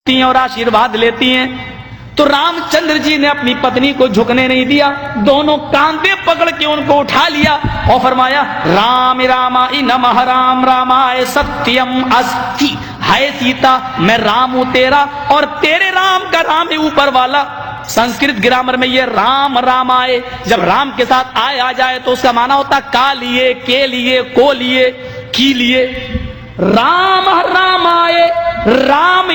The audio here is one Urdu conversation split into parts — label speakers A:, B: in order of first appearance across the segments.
A: ہیں اور آشیرواد لیتی ہیں، تو رام چندر جی نے اپنی پتنی کو جھکنے نہیں دیا، دونوں کاندھے پکڑ کے ان کو اٹھا لیا اور فرمایا رام رامائی نمః رام رامائے ستیم استی، ہے سیتا میں رام ہوں تیرا اور تیرے رام کا رام ہے اوپر والا۔ سنسکرت گرامر میں یہ رام رام آئے، جب رام کے ساتھ آئے آ جائے تو اس کا معنی ہوتا کا لیے، کے لیے، کو لیے، کی لیے۔ رام رام آئے، رام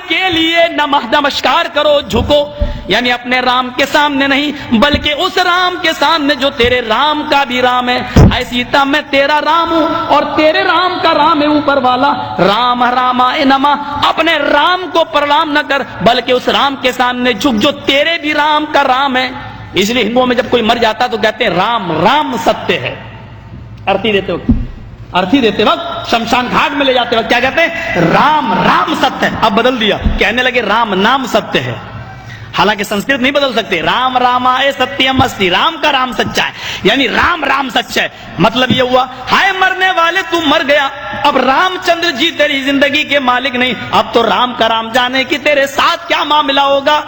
A: کے لیے نمسکار کرو، جھکو، یعنی اپنے رام کے سامنے نہیں بلکہ اس رام کے سامنے جو تیرے رام کا بھی رام ہے۔ اے سیتا میں تیرا رام ہوں اور تیرے رام کا رام ہے اوپر والا۔ رام رامائے نمః، اپنے رام کو پرنام نہ کر بلکہ اس رام کے سامنے جھک جو تیرے بھی رام کا رام ہے۔ اس لیے ہندوؤں میں جب کوئی مر جاتا تو کہتے ہیں رام رام ستیہ ہے۔ ارتھی دیتے وقت شمشان گھاٹ میں لے جاتے وقت کیا کہتے ہیں؟ رام رام ستیہ ہے۔ اب بدل دیا، کہنے لگے رام نام ستیہ ہے، حالانکہ سنسکرت نہیں بدل سکتے۔ رام رامائے ستیم استی، رام کا رام سچا ہے، یعنی رام رام سچا ہے۔ مطلب یہ ہوا ہائے مرنے والے تو مر گیا، اب رام چندر جی تیری زندگی کے مالک نہیں، اب تو رام کا رام جانے کی تیرے ساتھ کیا معاملہ ہوگا،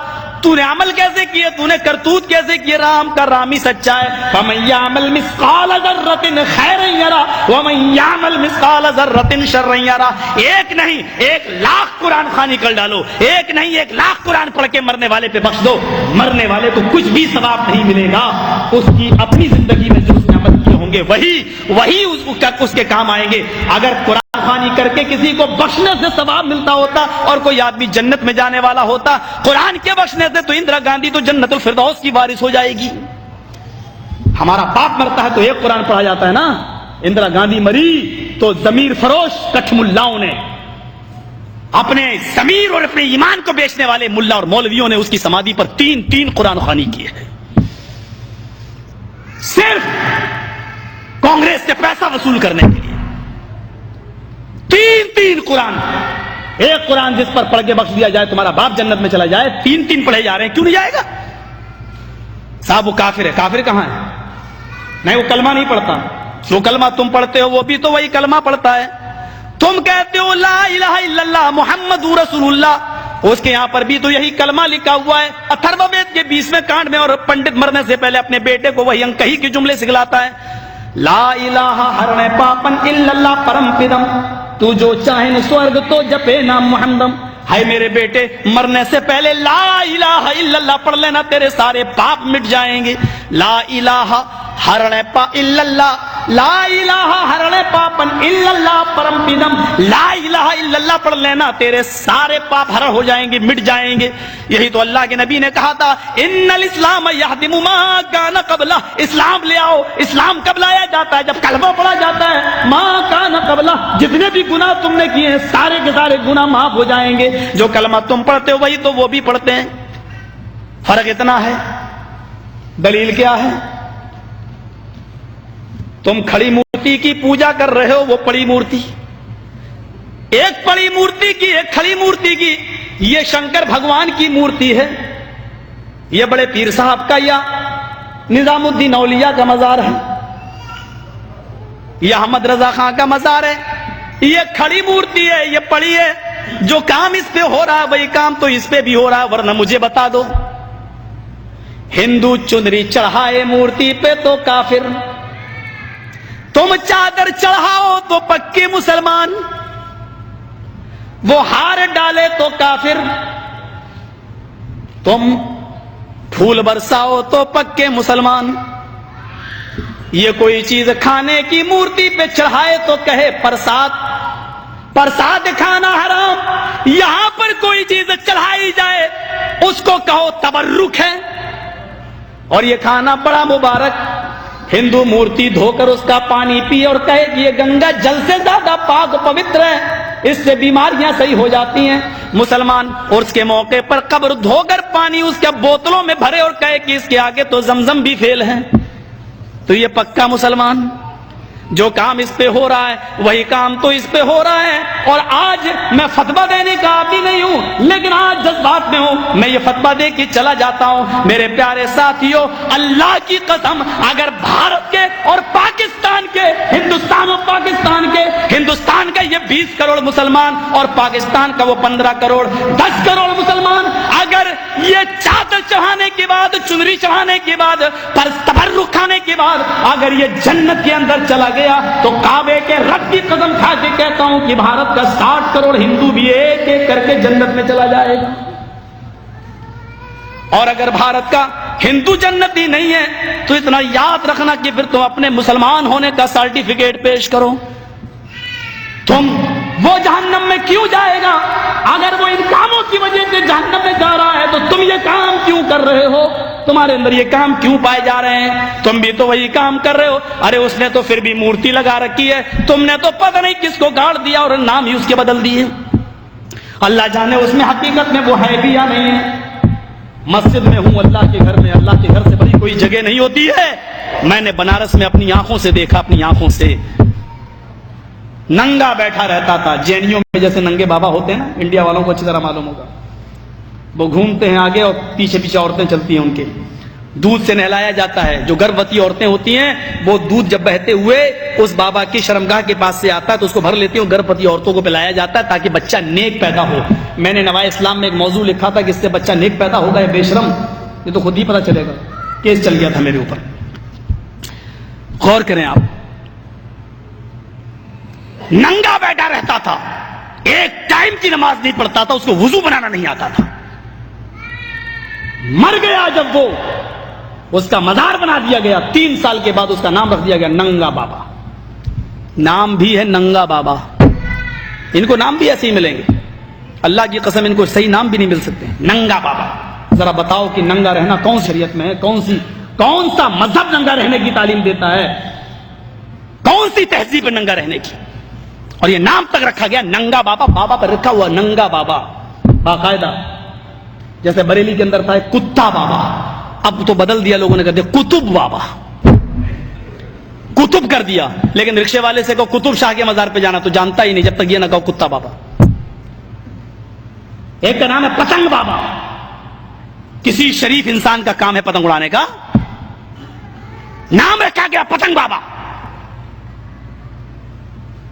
A: تو نے عمل کیسے کیے، تو نے کرتوت کیسے کیے، رام کا رام ہی سچا ہے۔ فَمَن يَعْمَلْ مِثْقَالَ ذَرَّةٍ خَيْرًا يَرَهُ وَمَن يَعْمَلْ مِثْقَالَ ذَرَّةٍ شَرًّا يَرَهُ۔ ایک نہیں 1,00,000 قرآن خوانی کر ڈالو، ایک نہیں 1,00,000 قرآن پڑھ کے مرنے والے پہ بخش دو، مرنے والے کو کچھ بھی ثواب نہیں ملے گا، اس کی اپنی زندگی میں جو اس نے عمل کیے ہوں گے وہی اس کے کام آئیں گے۔ اگر قرآن خوانی کر کے کسی کو بخشنے سے ثواب ملتا ہوتا اور کوئی آدمی جنت میں جانے والا ہوتا، قرآن کے بخشنے سے تو اندرا گاندھی تو جنت الفردوس کی وارث ہو جائے گی۔ ہمارا باپ مرتا ہے تو ایک قرآن پڑھا جاتا ہے نا، اندرا گاندھی مری تو ضمیر فروش کٹھ ملاؤں نے، اپنے ضمیر اور اپنے ایمان کو بیچنے والے ملا اور مولویوں نے اس کی سمادھی پر تین قرآن خوانی کی ہے، صرف کانگریس سے پیسہ وصول کرنے کے لیے۔ تین قرآن، ایک قرآن جس پر پڑھ کے بخش دیا جائے تمہارا باپ جنت میں چلا جائے، تین پڑھے جا رہے ہیں، کیوں نہیں جائے گا؟ صاحب وہ کافر ہے، کافر کہاں ہے؟ نہیں وہ کلمہ نہیں پڑھتا، جو کلمہ تم پڑھتے ہو وہ بھی تو وہی کلمہ پڑھتا ہے۔ تم کہتے ہو لا الہ الا اللہ محمد رسول اللہ، اس کے یہاں پر بھی تو یہی کلمہ لکھا ہوا ہے۔ اتھرو وید کے 20ویں کانڈ میں، اور پنڈت مرنے سے پہلے اپنے بیٹے کو وہی انکہی کے جملے سکھلاتا ہے، لا الہ ہرنے پاپن الا اللہ پرم پدم، تو جو چاہے سورگ تو جپے نام محمدم۔ ہے میرے بیٹے، مرنے سے پہلے لا الہ الا اللہ پڑھ لینا، تیرے سارے پاپ مٹ جائیں گے۔ لا الہ ہرنے پا الا اللہ، لا الہ ہرنے پاپن الا اللہ پرم پدم، لا الہ الا اللہ پڑھ لینا، تیرے سارے پاپ ہر ہو جائیں گے، مٹ جائیں گے۔ یہی تو اللہ کے نبی نے کہا تھا ان الاسلام یہدم ما کان قبلہ، اسلام لے آؤ۔ اسلام کب لایا جاتا ہے؟ جب کلمہ پڑھا جاتا ہے۔ ما کان قبلہ، جتنے بھی گناہ تم نے کیے ہیں سارے کے سارے گناہ معاف ہو جائیں گے۔ جو کلمہ تم پڑھتے ہو وہی تو وہ بھی پڑھتے ہیں، فرق اتنا ہے۔ دلیل کیا ہے؟ تم کھڑی مورتی کی پوجا کر رہے ہو، وہ پڑی مورتی، ایک پڑی مورتی کی ایک کھڑی مورتی کی، یہ شنکر بھگوان کی مورتی ہے، یہ بڑے پیر صاحب کا یا نظام الدین اولیاء کا مزار ہے، یہ احمد رضا خان کا مزار ہے۔ یہ کھڑی مورتی ہے، یہ پڑی ہے، جو کام اس پہ ہو رہا ہے وہی کام تو اس پہ بھی ہو رہا ہے، ورنہ مجھے بتا دو ہندو چنری چڑھائے مورتی پہ تو کافر، تم چادر چڑھاؤ تو پکے مسلمان، وہ ہار ڈالے تو کافر، تم پھول برساؤ تو پکے مسلمان۔ یہ کوئی چیز کھانے کی مورتی پہ چڑھائے تو کہے پرساد، پرساد کھانا حرام، یہاں پر کوئی چیز چڑھائی جائے اس کو کہو تبرک ہے، اور یہ کھانا بڑا مبارک۔ ہندو مورتی دھو کر اس کا پانی پیے اور کہے کہ یہ گنگا جل سے زیادہ پاک پوتر ہے، اس سے بیماریاں صحیح ہو جاتی ہیں۔ مسلمان عرس کے موقع پر قبر دھو کر پانی اس کے بوتلوں میں بھرے اور کہے کہ اس کے آگے تو زمزم بھی فیل ہے، تو یہ پکا مسلمان۔ جو کام اس پہ ہو رہا ہے وہی کام تو اس پہ ہو رہا ہے۔ اور آج میں فتویٰ دینے کا عادی نہیں ہوں، لیکن آج جذبات میں ہوں، میں یہ فتویٰ دے کے چلا جاتا ہوں۔ میرے پیارے ساتھیوں، اللہ کی قسم، اگر بھارت کے اور پاکستان کے ہندوستان اور پاکستان کے، ہندوستان کا یہ 20 کروڑ مسلمان اور پاکستان کا وہ 15 کروڑ 10 کروڑ مسلمان اگر یہ چادر چڑھانے کے بعد، چنری چڑھانے کے بعد، تبرک کھانے کے بعد اگر یہ جنت کے اندر چلا گیا تو کعبے کے رب کی قسم کھا کے کہتا ہوں کہ بھارت کا 60 کروڑ ہندو بھی ایک ایک کر کے جنت میں چلا جائے گا۔ اور اگر بھارت کا ہندو جنتی نہیں ہے تو اتنا یاد رکھنا کہ پھر تم اپنے مسلمان ہونے کا سرٹیفکیٹ پیش کرو۔ تم وہ جہنم میں کیوں جائے گا؟ اگر وہ ان کاموں کی وجہ سے جہنم میں جا رہا ہے تو تم یہ کام کیوں کر رہے ہو؟ تمہارے اندر یہ کام کیوں پائے جا رہے ہیں؟ تم بھی تو وہی کام کر رہے ہو۔ ارے اس نے تو پھر بھی مورتی لگا رکھی ہے، تم نے تو پتہ نہیں کس کو گاڑ دیا اور نام ہی اس کے بدل دیے۔ اللہ جانے اس میں حقیقت میں وہ ہے بھی یا نہیں ہے۔ مسجد میں ہوں اللہ کے گھر میں، اللہ کے گھر سے بڑی کوئی جگہ نہیں ہوتی ہے۔ میں نے بنارس میں اپنی آنکھوں سے دیکھا، اپنی آنکھوں سے ننگا بیٹھا رہتا تھا۔ جینیوں میں جیسے ننگے بابا ہوتے ہیں نا، انڈیا والوں کو اچھی طرح معلوم ہوگا، وہ گھومتے ہیں آگے اور پیچھے پیچھے عورتیں چلتی ہیں، ان کے دودھ سے نہلایا جاتا ہے۔ جو گربوتی عورتیں ہوتی ہیں وہ دودھ جب بہتے ہوئے اس بابا کی شرمگاہ کے پاس سے آتا ہے تو اس کو بھر لیتی ہیں، گربوتی عورتوں کو پلایا جاتا ہے تاکہ بچہ نیک پیدا ہو۔ میں نے نوائے اسلام میں ایک موضوع لکھا تھا کہ اس سے بچہ نیک پیدا ہوگا یا بے شرم، یہ تو خود ہی پتہ چلے گا۔ کیس چل گیا تھا میرے اوپر۔ غور کریں آپ، ننگا بیٹھا رہتا تھا، ایک ٹائم کی نماز نہیں پڑھتا تھا، اس کو وضو بنانا نہیں آتا تھا۔ مر گیا جب وہ، اس کا مزار بنا دیا گیا، 3 سال کے بعد اس کا نام رکھ دیا گیا ننگا بابا۔ نام بھی ہے ننگا بابا، ان کو نام بھی ایسے ہی ملیں گے، اللہ کی قسم ان کو صحیح نام بھی نہیں مل سکتے۔ ننگا بابا، ذرا بتاؤ کہ ننگا رہنا کون شریعت میں ہے؟ کون سا مذہب ننگا رہنے کی تعلیم دیتا ہے؟ کون سی تہذیب ننگا رہنے کی؟ اور یہ نام تک رکھا گیا ننگا بابا، بابا پر رکھا ہوا ننگا بابا باقاعدہ۔ جیسے بریلی کے اندر تھا ایک کتا بابا، اب تو بدل دیا لوگوں نے، کہتے کتب بابا، کتب کر دیا۔ لیکن رکشے والے سے کہو کتب شاہ کے مزار پہ جانا تو جانتا ہی نہیں جب تک یہ نہ کہو کتا بابا۔ ایک کا نام ہے پتنگ بابا، کسی شریف انسان کا کام ہے پتنگ اڑانے کا، نام رکھا گیا پتنگ بابا۔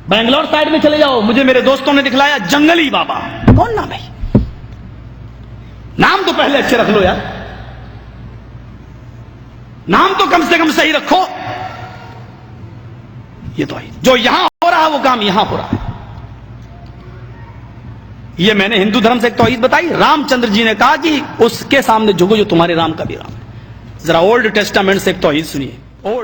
A: بنگلور سائڈ میں چلے جاؤ، مجھے میرے دوستوں نے دکھلایا جنگلی بابا۔ کون نام ہے؟ نام تو پہلے اچھے رکھ لو یار، نام تو کم سے کم صحیح رکھو۔ یہ تو جو یہاں ہو رہا ہے وہ کام یہاں ہو رہا ہے۔ یہ میں نے ہندو دھرم سے ایک توحید بتائی، رام چندر جی نے کہا کہ اس کے سامنے جھکو جو تمہارے رام کا بھی رام ہے۔ ذرا اولڈ ٹیسٹامنٹ سے ایک توحید سنیے، اولڈ